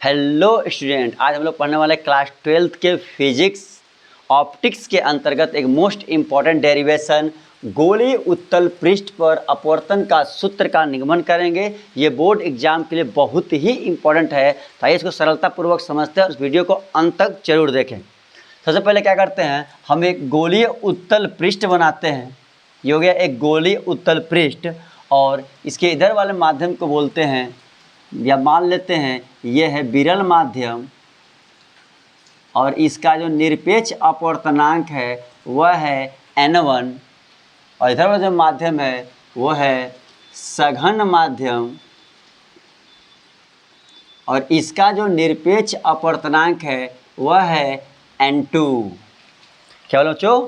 Hello student, आज हम लोग पढ़ने वाले क्लास 12th के फिजिक्स ऑप्टिक्स के अंतर्गत एक मोस्ट इम्पॉर्टेंट डेरिवेशन गोलीय उत्तल पृष्ठ पर अपवर्तन का सूत्र का निगमन करेंगे। ये बोर्ड एग्जाम के लिए बहुत ही इम्पॉर्टेंट है, तो आइए इसको सरलतापूर्वक समझते हैं और इस वीडियो को अंत तक जरूर देखें। सबसे पहले क्या करते हैं, हम एक गोलीय उत्तल पृष्ठ बनाते हैं। ये हो गया एक गोलीय उत्तल पृष्ठ और इसके इधर वाले माध्यम को बोलते हैं या मान लेते हैं ये है विरल माध्यम और इसका जो निरपेक्ष अपवर्तनांक है वह है n1 और इधर वाला जो माध्यम है वो है सघन माध्यम और इसका जो निरपेक्ष अपवर्तनांक है वह है n2। क्या बोलो बच्चों,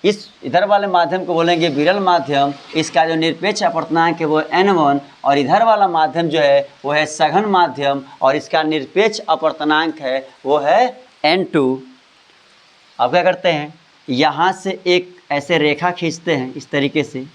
इस इधर वाले माध्यम को बोलेंगे विरल माध्यम, इसका जो निरपेक्ष अपवर्तनांक है वो n1 और इधर वाला माध्यम जो है वो है सघन माध्यम और इसका निरपेक्ष अपवर्तनांक है वो है n2। अब क्या करते हैं, यहाँ से एक ऐसे रेखा खींचते हैं इस तरीके से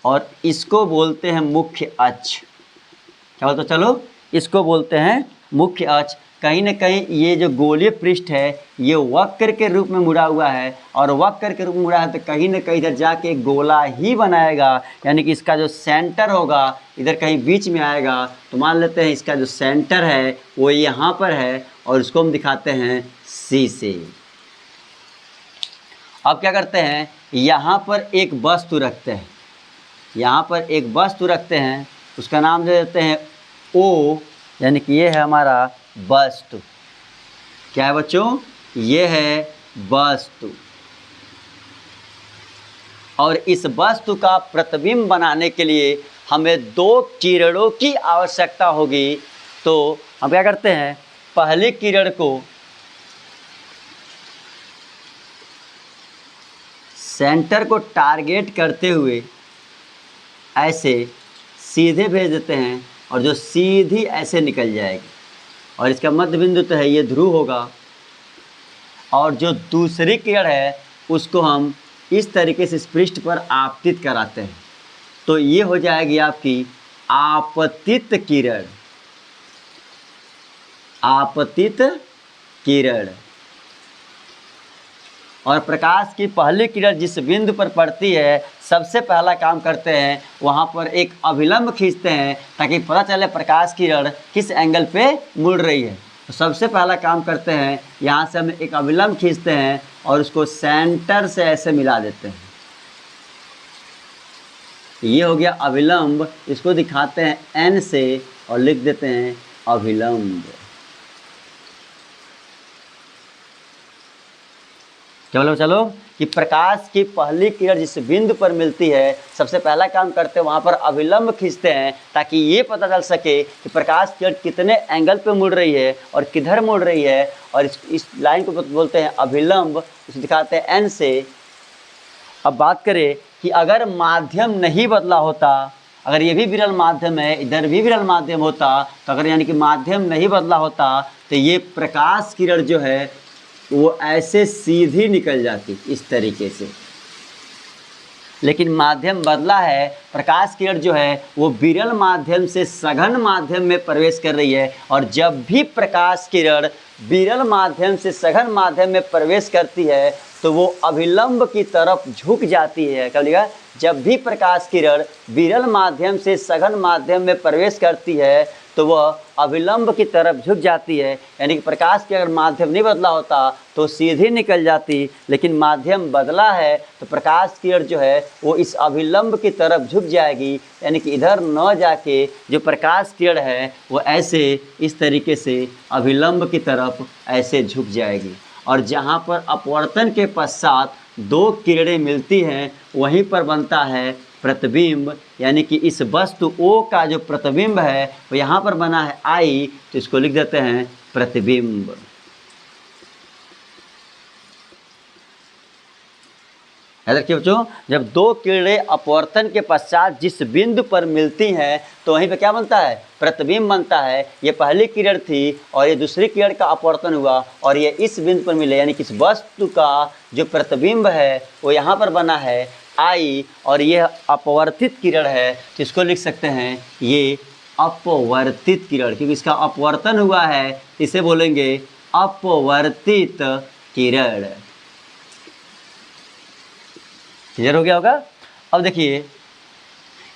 और इसको बोलते हैं मुख्य अक्ष। क्या बोलते, चलो इसको बोलते हैं मुख्य अक्ष। कहीं ना कहीं ये जो गोलीय पृष्ठ है ये वक्र के रूप में मुड़ा हुआ है और वक्र के रूप में मुड़ा है तो कहीं ना कहीं इधर जाके एक गोला ही बनाएगा, यानी कि इसका जो सेंटर होगा इधर कहीं बीच में आएगा। तो मान लेते हैं इसका जो सेंटर है वो यहाँ पर है और इसको हम दिखाते हैं C से। अब क्या करते हैं, यहाँ पर एक वस्तु रखते हैं, यहाँ पर एक वस्तु रखते हैं, उसका नाम दे देते हैं O, यानी कि ये है हमारा वस्तु। क्या है बच्चों, ये है वस्तु और इस वस्तु का प्रतिबिंब बनाने के लिए हमें दो किरणों की आवश्यकता होगी। तो हम क्या करते हैं, पहली किरण को सेंटर को टारगेट करते हुए ऐसे सीधे भेज देते हैं और जो सीधी ऐसे निकल जाएगी और इसका मध्य बिंदु तो है ये ध्रुव होगा और जो दूसरी किरण है उसको हम इस तरीके से इस पृष्ठ पर आपतित कराते हैं तो ये हो जाएगी आपकी आपतित किरण। आपतित किरण और प्रकाश की पहली किरण जिस बिंदु पर पड़ती है सबसे पहला काम करते हैं वहाँ पर एक अभिलंब खींचते हैं ताकि पता चले प्रकाश की किरण किस एंगल पे मुड़ रही है। तो सबसे पहला काम करते हैं, यहाँ से हम एक अभिलंब खींचते हैं और उसको सेंटर से ऐसे मिला देते हैं। ये हो गया अभिलंब, इसको दिखाते हैं N से और लिख देते हैं अभिलंब। क्या बोलो, चलो कि प्रकाश की पहली किरण जिस बिंदु पर मिलती है सबसे पहला काम करते हैं वहाँ पर अभिलंब खींचते हैं ताकि ये पता चल सके कि प्रकाश किरण कितने एंगल पे मुड़ रही है और किधर मुड़ रही है और इस लाइन को बोलते हैं अभिलंब, इसे दिखाते हैं N से। अब बात करें कि अगर माध्यम नहीं बदला होता, अगर ये भी विरल माध्यम है इधर भी विरल माध्यम होता तो अगर यानी कि माध्यम नहीं बदला होता तो ये प्रकाश किरण जो है वो ऐसे सीधी निकल जाती इस तरीके से। लेकिन माध्यम बदला है, प्रकाश किरण जो है वो विरल माध्यम से सघन माध्यम में प्रवेश कर रही है और जब भी प्रकाश किरण विरल माध्यम से सघन माध्यम में प्रवेश करती है तो वो अभिलंब की तरफ झुक जाती है। क्या बोलिएगा, जब भी प्रकाश किरण विरल माध्यम से सघन माध्यम में प्रवेश करती है तो वह अभिलंब की तरफ झुक जाती है, यानी कि प्रकाश के अगर माध्यम नहीं बदला होता तो सीधी निकल जाती, लेकिन माध्यम बदला है तो प्रकाश किरण जो है वो इस अभिलंब की तरफ झुक जाएगी, यानी कि इधर न जाके जो प्रकाश किरण है वो ऐसे इस तरीके से अभिलंब की तरफ ऐसे झुक जाएगी और जहाँ पर अपवर्तन के पश्चात दो किरणें मिलती हैं वहीं पर बनता है प्रतिबिंब, यानी कि इस वस्तु O का जो प्रतिबिंब है वो यहाँ पर बना है I, तो इसको लिख देते हैं प्रतिबिंब। याद रखिए बच्चों, जब दो किरणें अपवर्तन के पश्चात जिस बिंदु पर मिलती हैं तो वहीं पे क्या बनता है, प्रतिबिंब बनता है। ये पहली किरण थी और ये दूसरी किरण का अपवर्तन हुआ और ये इस बिंदु पर मिले, यानी कि इस वस्तु का जो प्रतिबिंब है वो यहाँ पर बना है I और यह अपवर्तित किरण है तो इसको लिख सकते हैं ये अपवर्तित किरण, क्योंकि इसका अपवर्तन हुआ है इसे बोलेंगे अपवर्तित किरण। क्लियर हो गया होगा। अब देखिए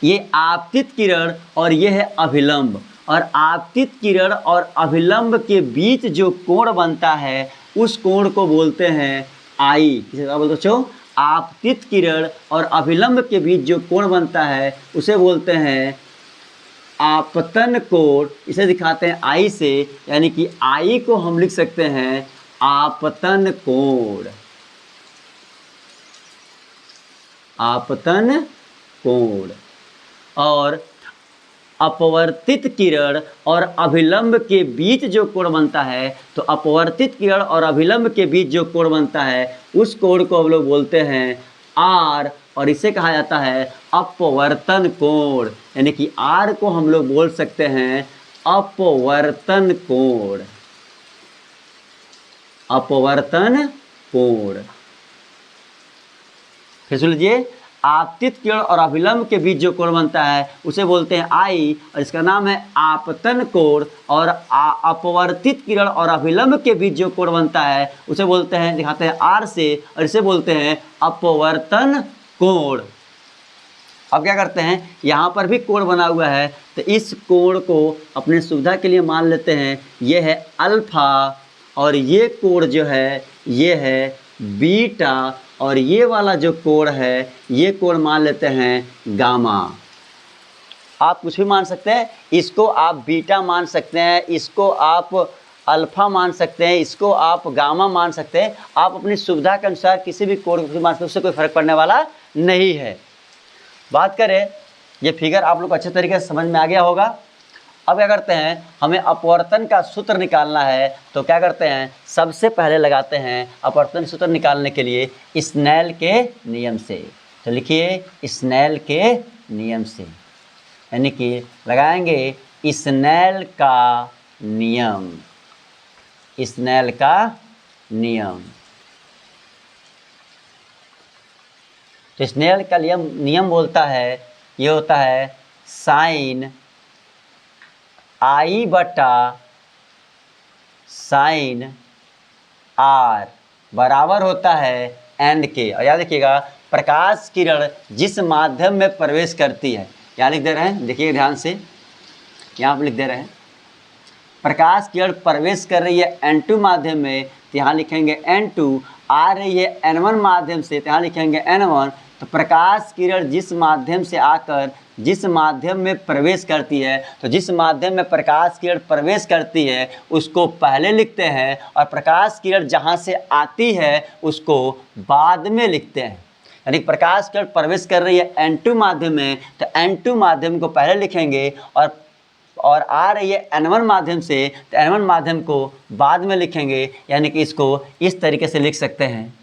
ये आपतित किरण और ये है अभिलंब, और आपतित किरण और अभिलंब के बीच जो कोण बनता है उस कोण को बोलते हैं आई। किसे क्या बोलते बच्चों? आपतित किरण और अभिलंब के बीच जो कोण बनता है उसे बोलते हैं आपतन कोण। इसे दिखाते हैं आई से, यानी कि आई को हम लिख सकते हैं आपतन कोण। आपतन कोण। और अपवर्तित किरण और अभिलंब के बीच जो कोण बनता है, तो अपवर्तित किरण और अभिलंब के बीच जो कोण बनता है उस कोण को हम लोग बोलते हैं आर, और इसे कहा जाता है अपवर्तन कोण। यानी कि आर को हम लोग बोल सकते हैं अपवर्तन कोण। अपवर्तन कोण। फिर सुन लीजिए, आपतित किरण और अभिलंब के बीच जो कोण बनता है उसे बोलते हैं आई, और इसका नाम है आपतन कोण। और अपवर्तित किरण और अभिलंब के बीच जो कोण बनता है उसे बोलते हैं, दिखाते हैं आर से, और इसे बोलते हैं अपवर्तन कोण। अब क्या करते हैं, यहाँ पर भी कोण बना हुआ है, तो इस कोण को अपने सुविधा के लिए मान लेते हैं ये है अल्फा, और ये कोण जो है ये है बीटा, और ये वाला जो कोण है ये कोण मान लेते हैं गामा। आप कुछ भी मान सकते हैं, इसको आप बीटा मान सकते हैं, इसको आप अल्फा मान सकते हैं, इसको आप गामा मान सकते हैं। आप अपनी सुविधा के अनुसार किसी भी कोण को मान सकते हैं, उससे कोई फर्क पड़ने वाला नहीं है। बात करें, ये फिगर आप लोग को अच्छे तरीके से समझ में आ गया होगा। अब क्या करते हैं, हमें अपवर्तन का सूत्र निकालना है, तो क्या करते हैं, सबसे पहले लगाते हैं अपवर्तन सूत्र निकालने के लिए स्नेल के नियम से। तो लिखिए स्नेल के नियम से, यानी कि लगाएंगे स्नेल का नियम। स्नेल का नियम। तो स्नेल का नियम बोलता है, ये होता है साइन आई बटा साइन आर बराबर होता है एन के। और याद रखिएगा, प्रकाश किरण जिस माध्यम में प्रवेश करती है, यहाँ लिख दे रहे हैं, देखिए ध्यान से, यहाँ पर लिख दे रहे हैं प्रकाश किरण प्रवेश कर रही है N2 माध्यम में, तो यहाँ लिखेंगे N2। आ रही है N1 माध्यम से, तो यहाँ लिखेंगे N1। तो प्रकाश किरण जिस माध्यम से आकर जिस माध्यम में प्रवेश करती है, तो जिस माध्यम में प्रकाश किरण प्रवेश करती है उसको पहले लिखते हैं, और प्रकाश किरण जहाँ से आती है उसको बाद में लिखते हैं। यानी प्रकाश किरण प्रवेश कर रही है N2 माध्यम में, तो N2 माध्यम को पहले लिखेंगे, और आ रही है N1 माध्यम से, तो N1 माध्यम को बाद में लिखेंगे। यानी कि इसको इस तरीके से लिख सकते हैं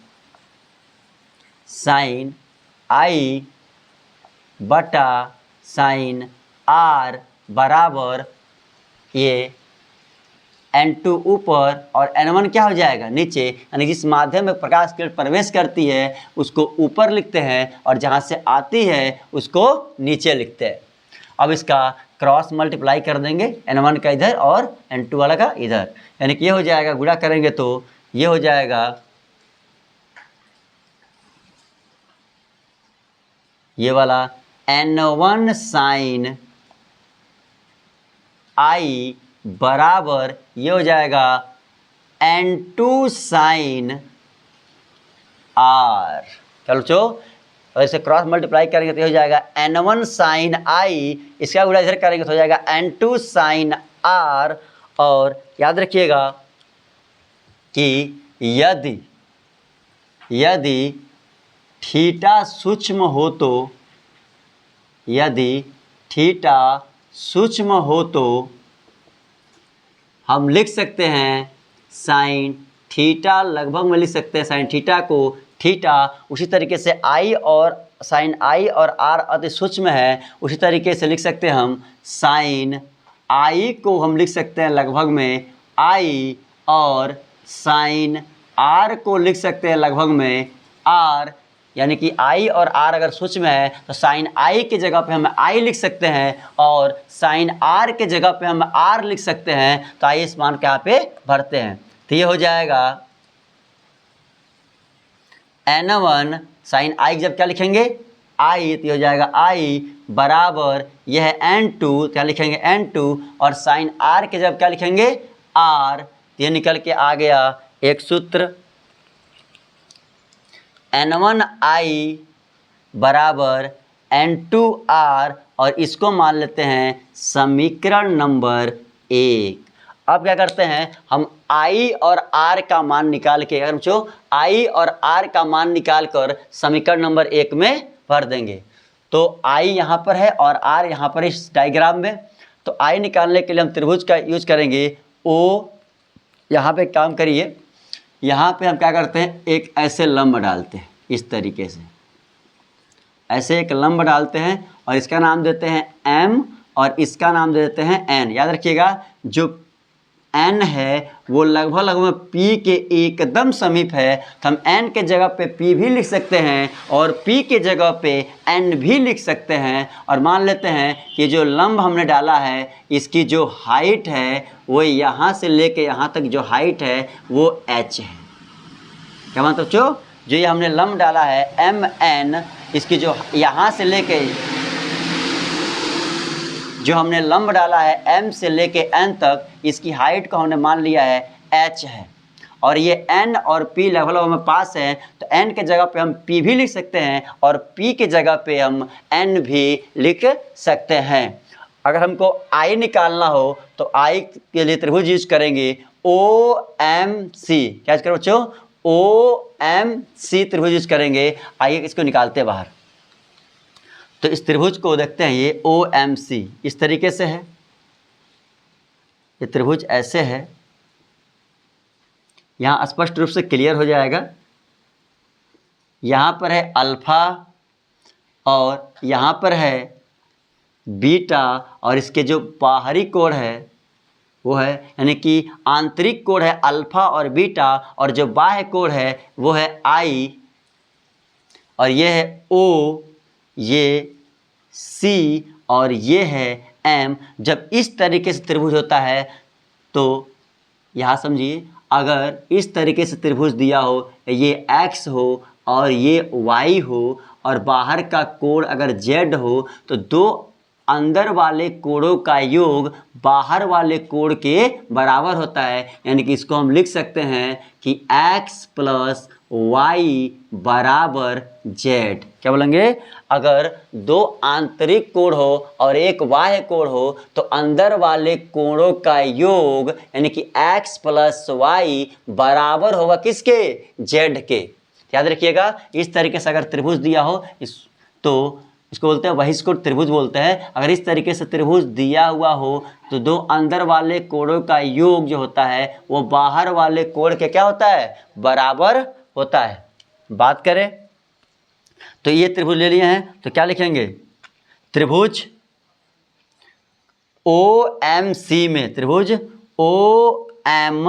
साइन आई बटा साइन आर बराबर ये N2 ऊपर और N1 क्या हो जाएगा नीचे। यानी जिस माध्यम में प्रकाश किरण प्रवेश करती है उसको ऊपर लिखते हैं, और जहाँ से आती है उसको नीचे लिखते हैं। अब इसका क्रॉस मल्टीप्लाई कर देंगे, N1 का इधर और N2 वाला का इधर, यानी कि ये हो जाएगा, गुणा करेंगे तो ये हो जाएगा, ये वाला N1 साइन आई बराबर ये हो जाएगा N2 साइन आर। चलो और इसे क्रॉस मल्टीप्लाई करेंगे तो ये हो जाएगा N1 साइन आई, इसका गुणा इधर करेंगे तो हो जाएगा N2 साइन आर। और याद रखिएगा कि यदि थीटा सूक्ष्म हो तो, यदि थीटा सूक्ष्म हो तो हम लिख सकते हैं साइन थीटा, लगभग में लिख सकते हैं साइन थीटा को थीटा। उसी तरीके से आई और साइन आई और आर अति सूक्ष्म है, उसी तरीके से लिख सकते हैं हम साइन आई को हम लिख सकते हैं लगभग में आई, और साइन आर को लिख सकते हैं लगभग में आर। यानी कि आई और आर अगर सूक्ष्म है तो साइन आई की जगह पे हम आई लिख सकते हैं और साइन आर के जगह पे हम आर लिख सकते हैं। तो आइए इस मान को यहाँ पे भरते हैं। तो ये हो जाएगा n1 साइन आई जब क्या लिखेंगे आई, तो हो जाएगा आई बराबर यह है n2, क्या लिखेंगे n2 और साइन आर के जब क्या लिखेंगे r, तो ये निकल के आ गया एक सूत्र n1i बराबर n2r और इसको मान लेते हैं समीकरण नंबर 1। अब क्या करते हैं हम i और r का मान निकाल के, अगर बच्चों i और r का मान निकाल कर समीकरण नंबर 1 में भर देंगे। तो i यहाँ पर है और r यहाँ पर इस डायग्राम में। तो i निकालने के लिए हम त्रिभुज का यूज करेंगे o। यहाँ पे काम करिए, यहाँ पे हम क्या करते हैं एक ऐसे लंब डालते हैं, इस तरीके से ऐसे एक लंब डालते हैं और इसका नाम देते हैं m और इसका नाम दे देते हैं n। याद रखिएगा जो n है वो लगभग p के एकदम समीप है, तो हम n के जगह पे p भी लिख सकते हैं और p के जगह पे n भी लिख सकते हैं। और मान लेते हैं कि जो लंब हमने डाला है इसकी जो हाइट है वो यहाँ से लेके यहाँ तक जो हाइट है वो h है। क्या मतलब बच्चों, जो ये हमने लंब डाला है mn, इसकी जो यहाँ से लेके जो हमने लंब डाला है m से लेके n तक, इसकी हाइट को हमने मान लिया है h है। और ये n और p लगभग हमें पास है, तो n के जगह पे हम p भी लिख सकते हैं और p के जगह पे हम n भी लिख सकते हैं। अगर हमको i निकालना हो तो i के लिए त्रिभुज यूज करेंगे OMC। क्या यूज करें बच्चों, OMC त्रिभुज यूज करेंगे। आइए इसको निकालते हैं बाहर। तो इस त्रिभुज को देखते हैं, ये OMC इस तरीके से है, ये त्रिभुज ऐसे है, यहाँ स्पष्ट रूप से क्लियर हो जाएगा। यहाँ पर है अल्फा और यहाँ पर है बीटा और इसके जो बाहरी कोण है वो है, यानी कि आंतरिक कोण है अल्फा और बीटा और जो बाह्य कोण है वो है I और ये है O, ये C और ये है M। जब इस तरीके से त्रिभुज होता है तो यहाँ समझिए, अगर इस तरीके से त्रिभुज दिया हो, ये X हो और ये Y हो और बाहर का कोण अगर Z हो, तो दो अंदर वाले कोणों का योग बाहर वाले कोण के बराबर होता है। यानी कि इसको हम लिख सकते हैं कि x प्लस वाई बराबर z। क्या बोलेंगे, अगर दो आंतरिक कोण हो और एक बाह्य कोण हो तो अंदर वाले कोणों का योग यानी कि x प्लस वाई बराबर होगा किसके, z के। याद रखिएगा, इस तरीके से अगर त्रिभुज दिया हो तो इसको बोलते हैं बहिष्कोण त्रिभुज बोलते हैं। अगर इस तरीके से त्रिभुज दिया हुआ हो तो दो अंदर वाले कोणों का योग जो होता है वो बाहर वाले कोण के क्या होता है, बराबर होता है। बात करें तो ये त्रिभुज ले लिए हैं, तो क्या लिखेंगे, त्रिभुज OMC में, त्रिभुज OMC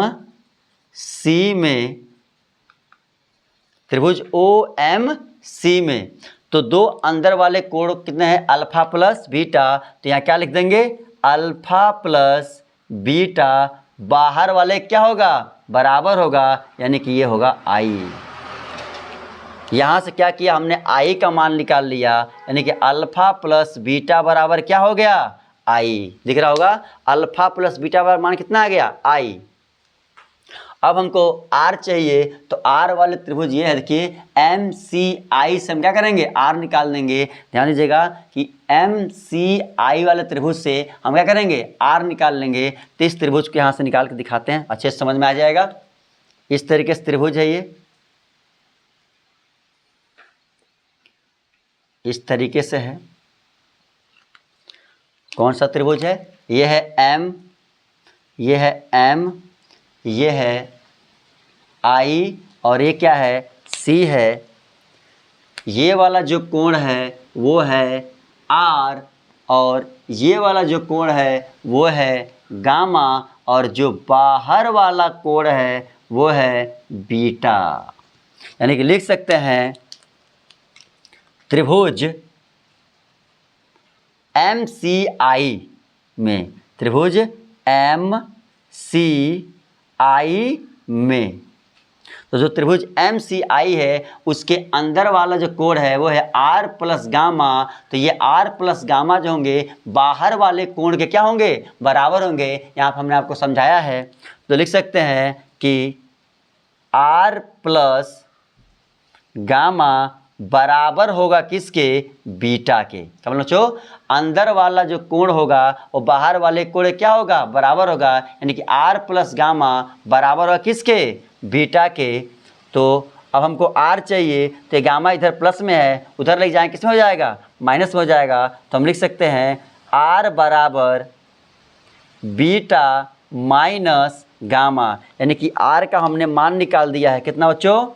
में, त्रिभुज OMC में तो दो अंदर वाले कोण कितने हैं, अल्फा प्लस बीटा। तो यहाँ क्या लिख देंगे, अल्फा प्लस बीटा, बाहर वाले क्या होगा, बराबर होगा, यानी कि ये होगा I। यहाँ से क्या किया हमने, I का मान निकाल लिया, यानी कि अल्फा प्लस बीटा बराबर क्या हो गया, I। दिख रहा होगा, अल्फा प्लस बीटा बराबर मान कितना आ गया, I। अब हमको R चाहिए, तो R वाले त्रिभुज ये है, देखिए MCI से हम क्या करेंगे, R निकाल देंगे। ध्यान दीजिएगा कि MCI वाले त्रिभुज से हम क्या करेंगे, R निकाल लेंगे। तो इस त्रिभुज को यहाँ से निकाल के दिखाते हैं, अच्छे से समझ में आ जाएगा। इस तरीके से त्रिभुज है, ये इस तरीके से है। कौन सा त्रिभुज है, ये है M, ये है M, ये है I और ये क्या है, C है। ये वाला जो कोण है वो है R और ये वाला जो कोण है वो है गामा और जो बाहर वाला कोण है वो है बीटा। यानी कि लिख सकते हैं त्रिभुज MCI में, त्रिभुज MCI में, तो जो त्रिभुज MCI है उसके अंदर वाला जो कोण है वो है R प्लस गामा। तो ये R प्लस गामा जो होंगे बाहर वाले कोण के क्या होंगे, बराबर होंगे। यहाँ पर हमने आपको समझाया है, तो लिख सकते हैं कि R प्लस गामा बराबर होगा किसके, बीटा के। क्या बोलो बच्चों, अंदर वाला जो कोण होगा वो बाहर वाले कोण क्या होगा, बराबर होगा। यानी कि R प्लस गामा बराबर होगा किसके, बीटा के। तो अब हमको R चाहिए, तो गामा इधर प्लस में है, उधर ले जाएं किस में हो जाएगा, माइनस में हो जाएगा। तो हम लिख सकते हैं R बराबर बीटा माइनस गामा, यानी कि R का हमने मान निकाल दिया है कितना बच्चों,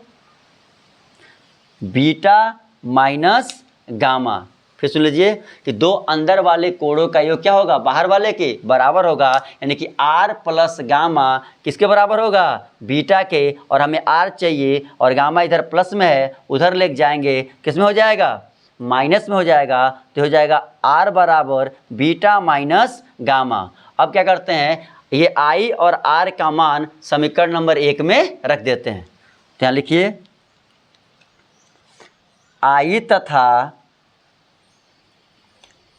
बीटा माइनस गामा। फिर सुन लीजिए कि दो अंदर वाले कोणों का योग क्या होगा, बाहर वाले के बराबर होगा। यानी कि R प्लस गामा किसके बराबर होगा, बीटा के। और हमें R चाहिए और गामा इधर प्लस में है, उधर ले जाएंगे किस में हो जाएगा, माइनस में हो जाएगा। तो हो जाएगा R बराबर बीटा माइनस गामा। अब क्या करते हैं, ये I और R का मान समीकरण नंबर 1 में रख देते हैं। तो यहाँ लिखिए I तथा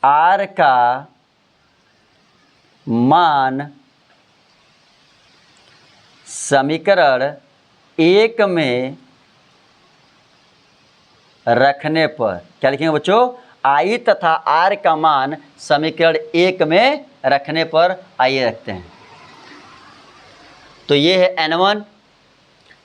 R का मान समीकरण 1 में रखने पर, क्या लिखेंगे बच्चों, I तथा R का मान समीकरण 1 में रखने पर, आइए रखते हैं। तो ये है N1,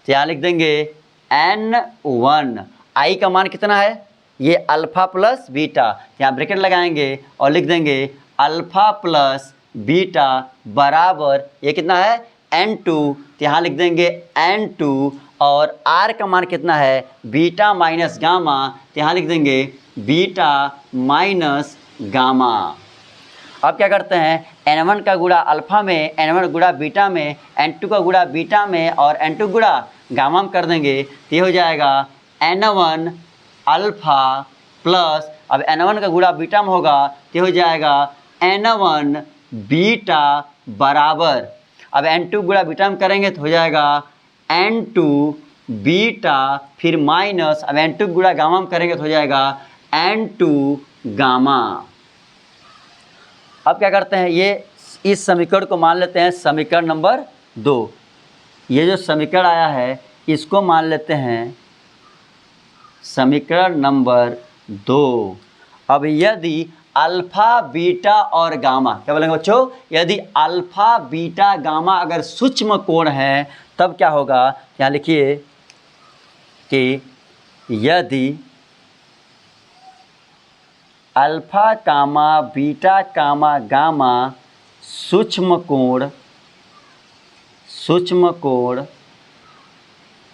तो यहाँ लिख देंगे N1। I का मान कितना है, ये अल्फ़ा प्लस बीटा, यहाँ ब्रैकेट लगाएंगे और लिख देंगे अल्फ़ा प्लस बीटा बराबर ये कितना है, N2। तो यहाँ लिख देंगे N2। और R का मान कितना है, बीटा माइनस गामा, तो यहाँ लिख देंगे बीटा माइनस गामा। अब क्या करते हैं, N1 का गुणा अल्फ़ा में, N1 गुणा बीटा में, N2 का गुणा बीटा में और N2 गुणा गामा में कर देंगे। तो ये हो जाएगा N1 अल्फ़ा प्लस, अब N1 का गुणा बीटा में होगा तो हो जाएगा N1 बीटा बराबर, अब N2 गुणा बीटा में करेंगे तो हो जाएगा N2 बीटा फिर माइनस, अब N2 गुणा गामा में करेंगे तो हो जाएगा N2 गामा। अब क्या करते हैं, ये इस समीकरण को मान लेते हैं समीकरण नंबर 2। ये जो समीकरण आया है इसको मान लेते हैं समीकरण नंबर 2। अब यदि अल्फ़ा बीटा और गामा, क्या बोलेंगे बच्चों, यदि अल्फ़ा बीटा गामा अगर सूक्ष्म कोण है तब क्या होगा, यहाँ लिखिए कि यदि अल्फ़ा कामा बीटा कामा गामा सूक्ष्म कोण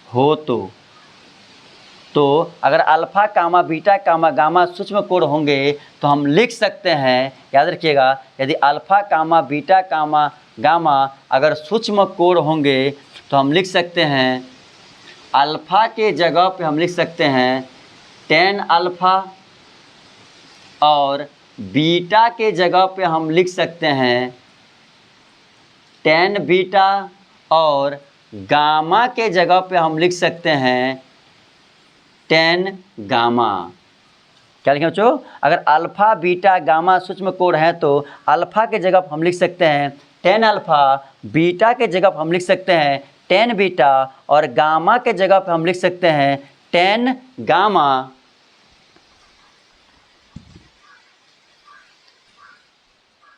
हो तो अगर अल्फ़ा कामा बीटा कामा गामा सूक्ष्म कोण होंगे तो हम लिख सकते हैं, याद रखिएगा, यदि अल्फ़ा कामा बीटा कामा गामा अगर सूक्ष्म कोण होंगे तो हम लिख सकते हैं अल्फ़ा के जगह पे हम लिख सकते हैं tan अल्फ़ा और बीटा के जगह पे हम लिख सकते हैं tan बीटा और गामा के जगह पे हम लिख सकते हैं tan गामा। क्या लिखें बच्चों, अगर अल्फ़ा बीटा गामा सूक्ष्म कोण है तो अल्फ़ा के जगह पर हम लिख सकते हैं tan अल्फ़ा, बीटा के जगह पर हम लिख सकते हैं tan बीटा और गामा के जगह पर हम लिख सकते हैं tan गामा।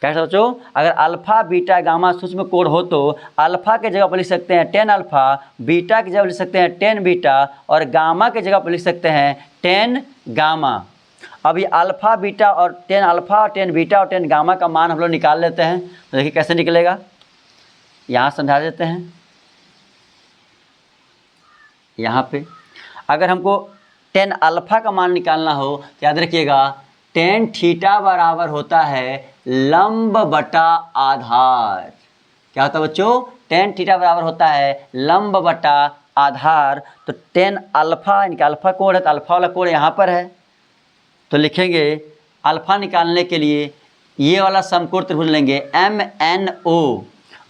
कैसे बच्चों, अगर अल्फ़ा बीटा गामा सूक्ष्म कोण हो तो अल्फ़ा के जगह पर लिख सकते हैं tan अल्फ़ा, बीटा की जगह लिख सकते हैं tan बीटा और गामा के जगह पर लिख सकते हैं tan गामा। अब ये अल्फ़ा बीटा और tan अल्फ़ा और tan बीटा और tan गामा का मान हम लोग निकाल लेते हैं। तो देखिए कैसे निकलेगा, यहाँ समझा देते हैं। यहाँ पे अगर हमको tan अल्फ़ा का मान निकालना हो तो याद रखिएगा tan थीटा बराबर होता है लंब बटा आधार। क्या होता है बच्चों, tan थीटा बराबर होता है लंब बटा आधार। तो tan अल्फ़ा, इनका अल्फ़ा कोण है तो अल्फ़ा वाला कोण यहाँ पर है, तो लिखेंगे अल्फ़ा निकालने के लिए ये वाला समकोण त्रिभुज लेंगे MNO,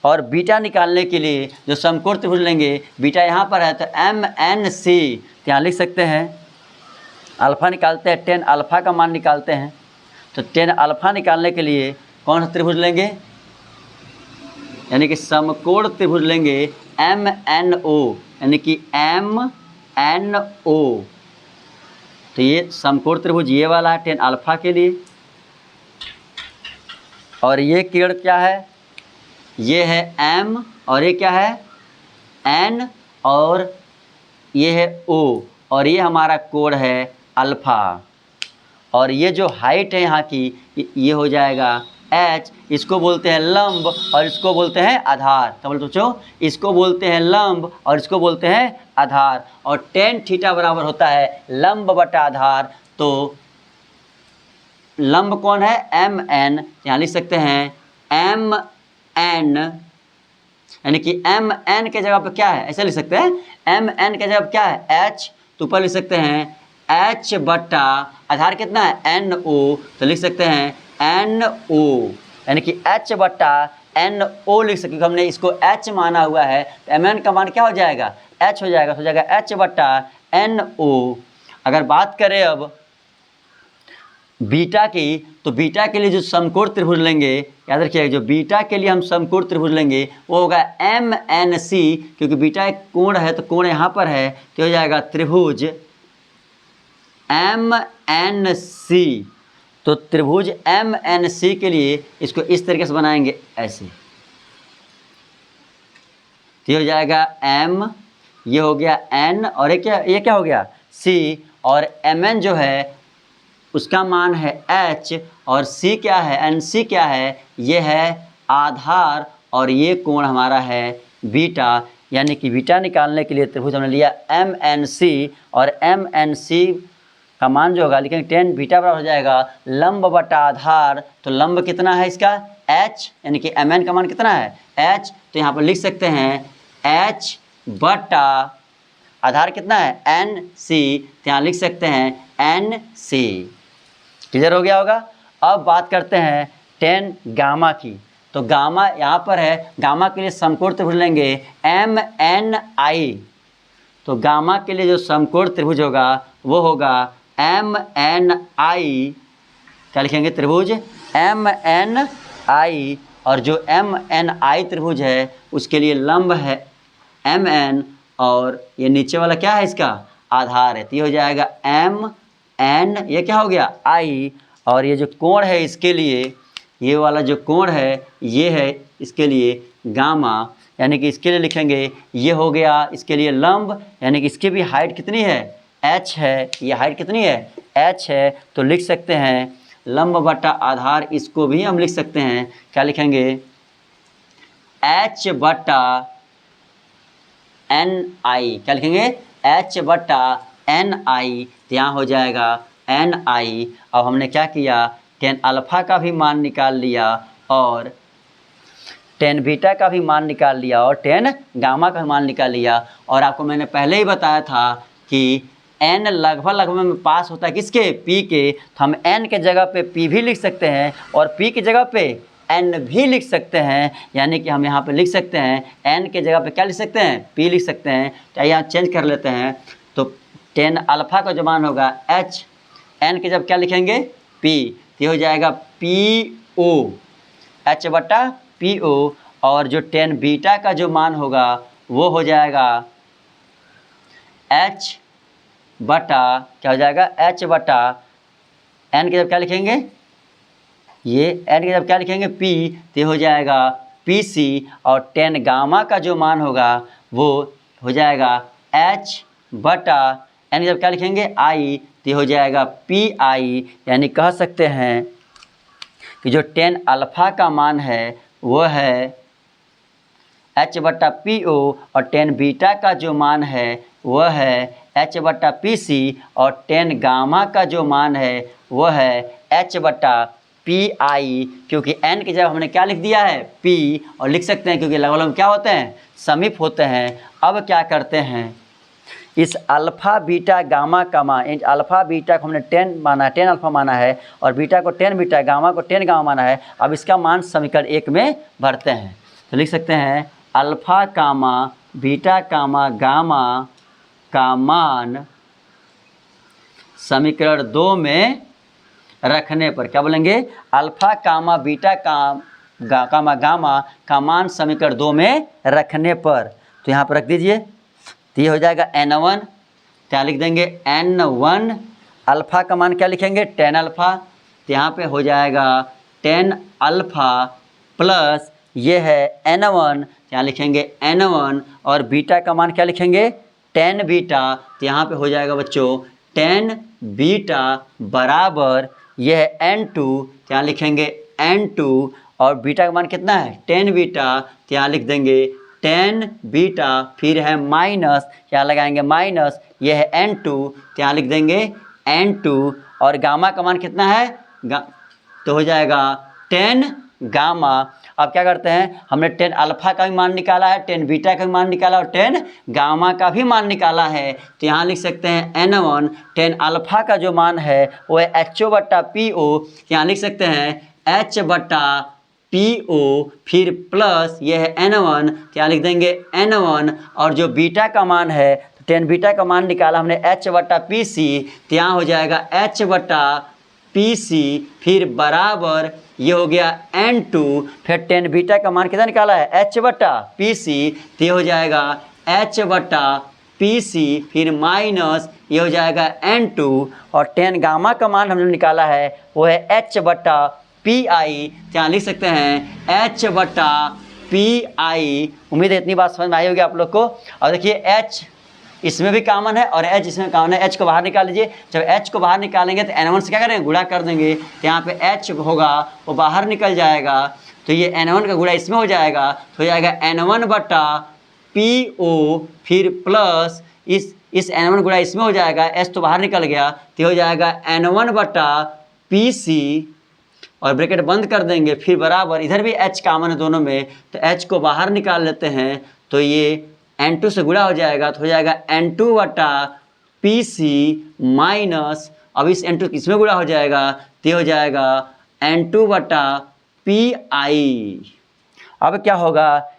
और बीटा निकालने के लिए जो समकोण त्रिभुज लेंगे, बीटा यहाँ पर है तो MNC। तो यहाँ लिख सकते हैं अल्फ़ा निकालते हैं, 10 अल्फ़ा का मान निकालते हैं, तो 10 अल्फ़ा निकालने के लिए कौन सा त्रिभुज लेंगे, यानी कि समकोण त्रिभुज लेंगे MNO, यानी कि MNO। तो ये समकोण त्रिभुज ये वाला है 10 अल्फ़ा के लिए, और ये किरण क्या है, ये है M और ये क्या है N, और ये है O, और ये हमारा कोण है अल्फ़ा, और ये जो हाइट है यहाँ की ये हो जाएगा H। इसको बोलते हैं लंब और इसको बोलते हैं आधार। क्या बोलते बच्चों, इसको बोलते हैं लंब और इसको बोलते हैं आधार। और tan थीटा बराबर होता है लंब बटा आधार। तो लंब कौन है MN, यहाँ लिख सकते हैं MN, यानी कि MN के जगह पे क्या है, ऐसे लिख सकते हैं MN के जगह पे क्या है H, तो ऊपर लिख सकते हैं H बटा आधार कितना है NO, तो लिख सकते हैं NO, यानी कि H बटा NO लिख सकते, क्योंकि हमने इसको H माना हुआ है, तो MN का मान क्या हो जाएगा H हो जाएगा, हो जाएगा H बटा NO। अगर बात करें अब बीटा की, तो बीटा के लिए जो समकोण त्रिभुज लेंगे, याद रखिएगा जो बीटा के लिए हम समकोण त्रिभुज लेंगे वो होगा MNC, क्योंकि बीटा एक कोण है तो कोण यहाँ पर है, तो हो जाएगा त्रिभुज MNC। तो त्रिभुज MNC के लिए इसको इस तरीके से बनाएंगे ऐसे, तो हो जाएगा M, ये हो गया N, और ये क्या हो गया C, और MN जो है उसका मान है H, और C क्या है NC क्या है, ये है आधार, और ये कोण हमारा है बीटा। यानी कि बीटा निकालने के लिए त्रिभुज हमने लिया MNC, और MNC का मान जो होगा लेकिन 10 बीटा बराबर हो जाएगा लंब बटा आधार। तो लंब कितना है इसका H, यानी कि MN का मान कितना है H, तो यहाँ पर लिख सकते हैं H बटा आधार कितना है NC, तो यहाँ लिख सकते हैं NC। क्लियर हो गया होगा। अब बात करते हैं tan गामा की। तो गामा यहाँ पर है, गामा के लिए समकोण त्रिभुज लेंगे MNI। तो गामा के लिए जो समकोण त्रिभुज होगा वो होगा MNI, क्या लिखेंगे त्रिभुज MNI, और जो MNI त्रिभुज है उसके लिए लंब है MN, और ये नीचे वाला क्या है इसका आधार है, तो ये हो जाएगा MN, ये क्या हो गया I, और ये जो कोण है इसके लिए, ये वाला जो कोण है ये है इसके लिए गामा, यानी कि इसके लिए लिखेंगे ये हो गया इसके लिए लंब, यानी कि इसकी भी हाइट कितनी है H है, ये हाइट कितनी है H है, तो लिख सकते हैं लंब बटा आधार, इसको भी हम लिख सकते हैं, क्या लिखेंगे H बटा NI, क्या लिखेंगे H बटा NI, तो यहाँ हो जाएगा NI। अब हमने क्या किया, tan अल्फ़ा का भी मान निकाल लिया और tan बीटा का भी मान निकाल लिया और tan गामा का मान निकाल लिया। और आपको मैंने पहले ही बताया था कि n लगभग में पास होता है किसके p के, तो हम n के जगह पे p भी लिख सकते हैं और p की जगह पे n भी लिख सकते हैं, यानी कि हम यहाँ पे लिख सकते हैं n के जगह पे क्या लिख सकते हैं p लिख सकते हैं। तो यहाँ चेंज कर लेते हैं, तो tan अल्फ़ा का जो मान होगा h, n के जब क्या लिखेंगे p, तो हो जाएगा PO, h बटा PO, और जो tan बीटा का जो मान होगा वो हो जाएगा h बटा क्या हो जाएगा h बटा n के जब क्या लिखेंगे, ये n के जब क्या लिखेंगे p, तो हो जाएगा PC, और tan गामा का जो मान होगा वो हो जाएगा h बटा n के जब क्या लिखेंगे I, तो हो जाएगा PI। यानी कह सकते हैं कि जो tan अल्फ़ा का मान है वो है h बटा PO, और tan बीटा का जो मान है वह है h बटा PC, और tan गामा का जो मान है वह है h बटा PI, क्योंकि n की जगह हमने क्या लिख दिया है P, और लिख सकते हैं क्योंकि लगभग क्या होते हैं समीप होते हैं। अब क्या करते हैं, इस अल्फ़ा बीटा गामा का मान, अल्फ़ा बीटा को हमने 10 माना है, 10 अल्फ़ा माना है और बीटा को 10 बीटा, गामा को 10 गामा माना है। अब इसका मान समीकरण 1 में भरते हैं तो लिख सकते हैं अल्फ़ा कामा बीटा कामा गामा का मान समीकरण 2 में रखने पर, क्या बोलेंगे, अल्फ़ा कामा बीटा कामा गामा का मान समीकरण 2 में रखने पर। तो यहाँ पर रख दीजिए, तो ये हो जाएगा n1, क्या लिख देंगे n1, अल्फ़ा का मान क्या लिखेंगे 10 अल्फ़ा, तो यहाँ पे हो जाएगा 10 अल्फ़ा प्लस ये है n1, यहाँ लिखेंगे n1 और बीटा का मान क्या लिखेंगे 10 बीटा, तो यहाँ पे हो जाएगा बच्चों 10 बीटा बराबर ये है n2, यहाँ लिखेंगे n2 और बीटा का मान कितना है 10 बीटा, तो यहाँ लिख देंगे 10 बीटा, फिर है माइनस, यहाँ लगाएंगे माइनस, ये है n2, तो यहाँ लिख देंगे n2 और गामा का मान कितना है तो हो जाएगा 10 गामा। अब क्या करते हैं, हमने 10 अल्फ़ा का भी मान निकाला है, 10 बीटा का भी मान निकाला और 10 गामा का भी मान निकाला है, तो यहाँ लिख सकते हैं n1, 10 अल्फ़ा का जो मान है वो है HO/PO, यहाँ लिख सकते हैं H/PO, फिर प्लस ये है n1, तो यहाँ लिख देंगे n1 और जो बीटा का मान है 10 बीटा का मान निकाला हमने H/PC, तो यहाँ हो जाएगा H/PC, फिर बराबर ये हो गया n2, फिर 10 बीटा का मान कितना निकाला है H/PC, तो ये हो जाएगा H/PC, फिर माइनस ये हो जाएगा n2 और 10 गामा का मान हमने निकाला है वो है H/PI, तो यहाँ लिख सकते हैं H/PI। उम्मीद है इतनी बात समझ में आई होगी आप लोग को। और देखिए H इसमें भी कॉमन है और H इसमें कॉमन है, H को बाहर निकाल लीजिए। जब H को बाहर निकालेंगे तो N1 से क्या करेंगे गुणा कर देंगे, तो यहाँ पे H होगा वो बाहर निकल जाएगा, तो ये N1 का गुणा इसमें हो जाएगा, तो हो जाएगा N1/PO, फिर प्लस इस N1 गुणा इसमें हो जाएगा, H तो बाहर निकल गया, तो हो जाएगा N1/PC और ब्रैकेट बंद कर देंगे, फिर बराबर इधर भी H कॉमन है दोनों में, तो H को बाहर निकाल लेते हैं, तो ये n2 से गुणा हो जाएगा, तो हो जाएगा n2/PC माइनस, अब इस n2 किसमें गुणा हो जाएगा, तो हो जाएगा n2/PI। अब क्या होगा,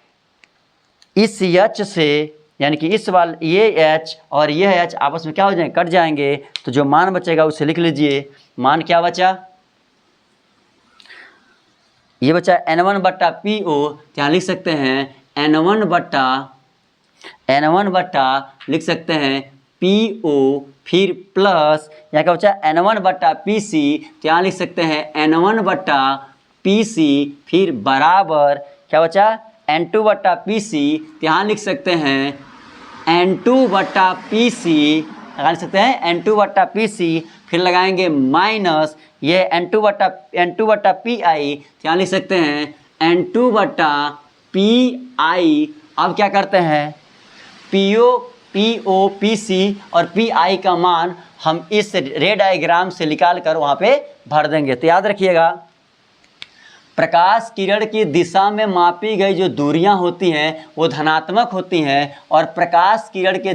इस H से यानी कि इस ये H और ये H आपस में क्या हो जाएंगे, कट जाएंगे, तो जो मान बचेगा उसे लिख लीजिए। मान क्या बचा, ये बचा n1/PO, यहाँ लिख सकते हैं n1 लिख सकते हैं PO, फिर प्लस यहाँ क्या बचा n1/PC, तो यहाँ लिख सकते हैं n1/PC, फिर बराबर क्या बचा n2/PC, तो यहाँ लिख सकते हैं n2/PC, लगा सकते हैं n2/PC, फिर लगाएंगे माइनस ये n2/PI, तो यहाँ लिख सकते हैं n2/PI। अब क्या करते हैं, PO, PC और PI का मान हम इस रे डायग्राम से निकाल कर वहाँ पे भर देंगे। तो याद रखिएगा, प्रकाश किरण की दिशा में मापी गई जो दूरियां होती हैं वो धनात्मक होती हैं और प्रकाश किरण के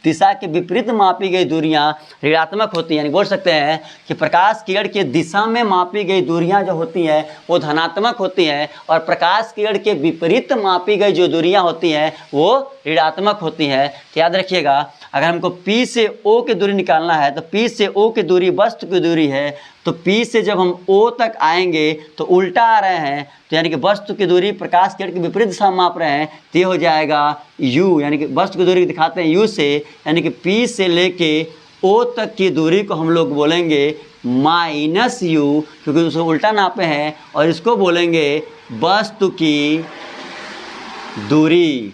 दिशा के विपरीत मापी गई दूरियां ऋणात्मक होती हैं। यानी बोल सकते हैं कि प्रकाश किरण के दिशा में मापी गई दूरियां जो होती हैं वो धनात्मक होती हैं और प्रकाश किरण के विपरीत मापी गई जो दूरियां होती हैं वो ऋणात्मक होती हैं। तो याद रखिएगा, अगर हमको P से O की दूरी निकालना है तो P से O की दूरी वस्तु की दूरी है, तो P से जब हम O तक आएंगे तो उल्टा आ रहे हैं, तो यानी कि वस्तु की दूरी प्रकाश किरण के विपरीत दिशा में माप रहे हैं, तो ये हो जाएगा U, यानी कि वस्तु की दूरी दिखाते हैं U से, यानी कि P से लेके O तक की दूरी को हम लोग बोलेंगे -U, क्योंकि उसको उल्टा नापे हैं, और इसको बोलेंगे वस्तु की दूरी।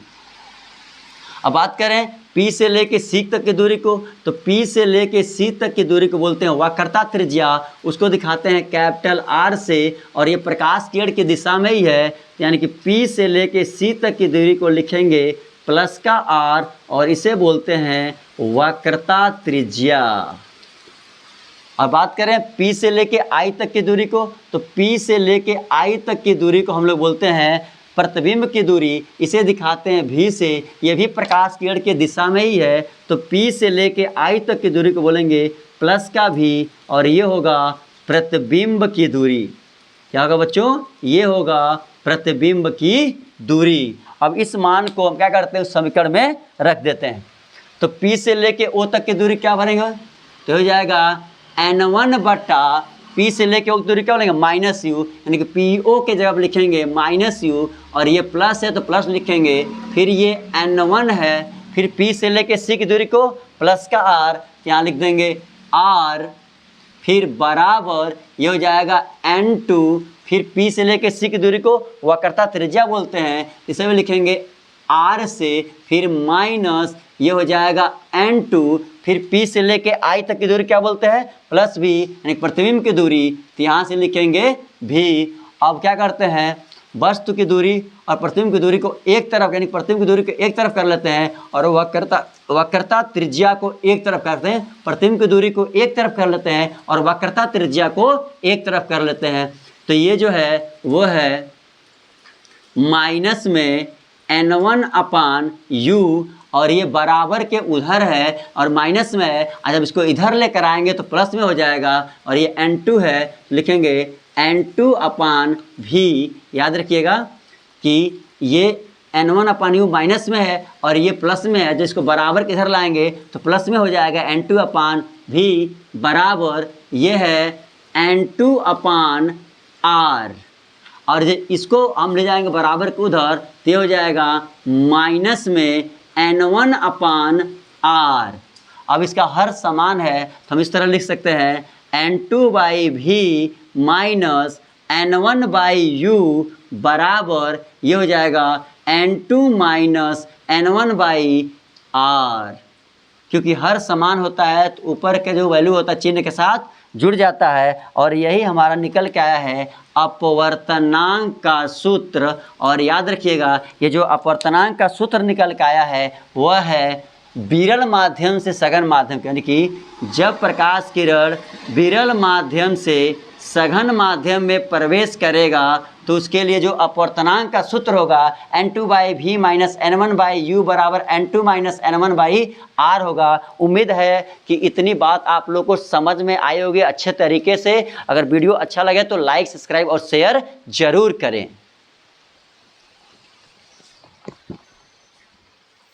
अब बात करें P से लेके C तक की दूरी को, तो P से लेके C तक की दूरी को बोलते हैं वक्रता त्रिज्या, उसको दिखाते हैं कैपिटल R से, और ये प्रकाश किरण की दिशा में ही है, यानी कि P से लेके C तक की दूरी को लिखेंगे प्लस का R और इसे बोलते हैं वक्रता त्रिज्या। अब बात करें P से लेके I तक की दूरी को, तो P से लेके I तक की दूरी को हम लोग बोलते हैं प्रतिबिंब की दूरी इसे दिखाते हैं v से, ये भी प्रकाश की किरण की दिशा में ही है, तो p से लेके i तक की दूरी को बोलेंगे प्लस का v, और ये होगा प्रतिबिंब की दूरी। क्या होगा बच्चों? ये होगा प्रतिबिंब की दूरी। अब इस मान को हम क्या करते हैं, उस समीकरण में रख देते हैं। तो P से लेके O तक की दूरी क्या बनेगा, तो हो जाएगा N1 बटा P से लेके O की दूरी क्या बनेगा माइनस यू, यानी कि PO के जगह लिखेंगे माइनस यू, और ये प्लस है तो प्लस लिखेंगे, फिर ये N1 है, फिर P से लेके C की दूरी को प्लस का R, यहाँ लिख देंगे R, फिर बराबर ये हो जाएगा N2, फिर P से लेके C की दूरी को वक्रता त्रिज्या बोलते हैं, इसे भी लिखेंगे R से, फिर माइनस ये हो जाएगा N2, फिर P से लेके I तक की दूरी क्या बोलते हैं प्लस V, यानी प्रतिबिंब की दूरी, तो यहाँ से लिखेंगे V। अब क्या करते हैं, वस्तु की दूरी और प्रतिबिंब की दूरी को एक तरफ, यानी प्रतिबिंब की दूरी को एक तरफ कर लेते हैं, और वक्रता त्रिज्या को एक तरफ करते हैं, प्रतिबिंब की दूरी को एक तरफ कर लेते हैं, और वक्रता त्रिज्या को एक तरफ कर लेते हैं। तो ये जो है वो है माइनस में N1 अपान U, और ये बराबर के उधर है और माइनस में है, जब इसको इधर लेकर आएंगे तो प्लस में हो जाएगा, और ये N2 है, लिखेंगे N2 अपान V। याद रखिएगा कि ये N1 अपान U माइनस में है और ये प्लस में है, जिसको बराबर के इधर लाएंगे तो प्लस में हो जाएगा N2 अपान V, बराबर ये है N2 अपान R, और इसको हम ले जाएंगे बराबर के उधर, तो हो जाएगा माइनस में N1 अपान R। अब इसका हर समान है तो हम इस तरह लिख सकते हैं N2 by V minus N1 by U बराबर ये हो जाएगा N2 minus N1 by R। क्योंकि हर समान होता है तो ऊपर के जो वैल्यू होता है चिन्ह के साथ जुड़ जाता है, और यही हमारा निकल के आया है अपवर्तनांक का सूत्र। और याद रखिएगा ये जो अपवर्तनांक का सूत्र निकल के आया है वह है विरल माध्यम से सघन माध्यम, यानी कि जब प्रकाश किरण विरल माध्यम से सघन माध्यम में प्रवेश करेगा तो उसके लिए जो अपवर्तनांक का सूत्र होगा N2 by V minus N1 by U बराबर N2 minus N1 by R होगा। उम्मीद है कि इतनी बात आप लोग को समझ में आई होगी अच्छे तरीके से। अगर वीडियो अच्छा लगे तो लाइक, सब्सक्राइब और शेयर जरूर करें।